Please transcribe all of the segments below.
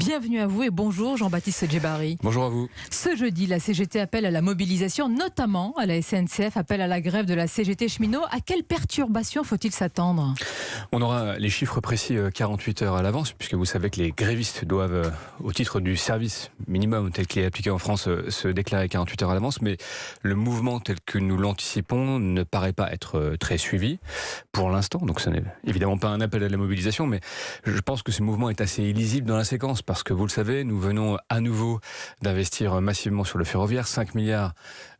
Bienvenue à vous et bonjour Jean-Baptiste Djebari. Bonjour à vous. Ce jeudi, la CGT appelle à la mobilisation, notamment à la SNCF, appelle à la grève de la CGT cheminot. À quelles perturbations faut-il s'attendre ? On aura les chiffres précis 48 heures à l'avance, puisque vous savez que les grévistes doivent, au titre du service minimum tel qu'il est appliqué en France, se déclarer 48 heures à l'avance. Mais le mouvement tel que nous l'anticipons ne paraît pas être très suivi pour l'instant. Donc ce n'est évidemment pas un appel à la mobilisation, mais je pense que ce mouvement est assez illisible dans la séquence, parce que vous le savez, nous venons à nouveau d'investir massivement sur le ferroviaire, 5 milliards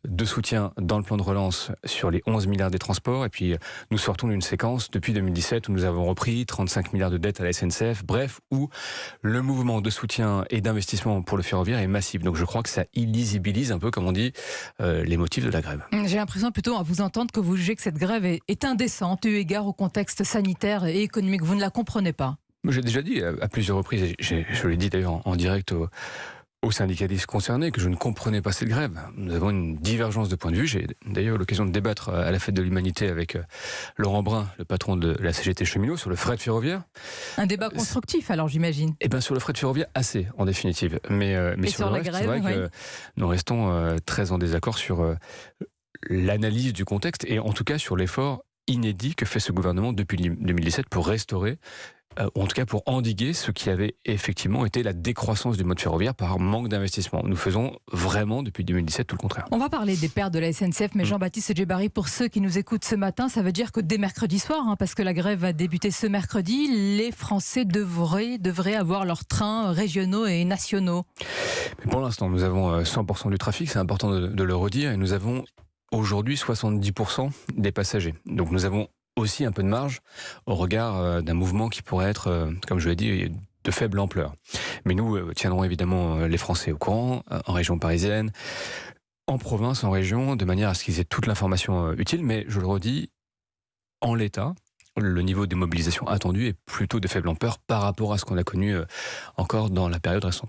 de soutien dans le plan de relance sur les 11 milliards des transports, et puis nous sortons d'une séquence depuis 2017 où nous avons repris 35 milliards de dettes à la SNCF, bref, où le mouvement de soutien et d'investissement pour le ferroviaire est massif. Donc je crois que ça illisibilise un peu, comme on dit, les motifs de la grève. J'ai l'impression plutôt à vous entendre que vous jugez que cette grève est indécente eu égard au contexte sanitaire et économique. Vous ne la comprenez pas ? J'ai déjà dit à plusieurs reprises, je l'ai dit d'ailleurs en direct aux syndicalistes concernés, que je ne comprenais pas cette grève. Nous avons une divergence de point de vue. J'ai d'ailleurs eu l'occasion de débattre à la Fête de l'Humanité avec Laurent Brun, le patron de la CGT cheminot, sur le fret ferroviaire. Un débat constructif alors, j'imagine. Eh bien sur le fret ferroviaire, assez en définitive. Mais sur le reste, grève, c'est vrai que nous restons très en désaccord sur l'analyse du contexte et en tout cas sur l'effort inédit que fait ce gouvernement depuis 2017 pour restaurer, ou en tout cas pour endiguer ce qui avait effectivement été la décroissance du mode ferroviaire par manque d'investissement. Nous faisons vraiment depuis 2017 tout le contraire. On va parler des pertes de la SNCF, mais Jean-Baptiste Djebari, pour ceux qui nous écoutent ce matin, ça veut dire que dès mercredi soir, parce que la grève va débuter ce mercredi, les Français devraient avoir leurs trains régionaux et nationaux. Mais pour l'instant, nous avons 100% du trafic, c'est important de le redire, et nous avons aujourd'hui 70% des passagers. Donc nous avons aussi un peu de marge au regard d'un mouvement qui pourrait être, comme je l'ai dit, de faible ampleur. Mais nous tiendrons évidemment les Français au courant, en région parisienne, en province, en région, de manière à ce qu'ils aient toute l'information utile. Mais je le redis, en l'état, le niveau de mobilisation attendu est plutôt de faible ampleur par rapport à ce qu'on a connu encore dans la période récente.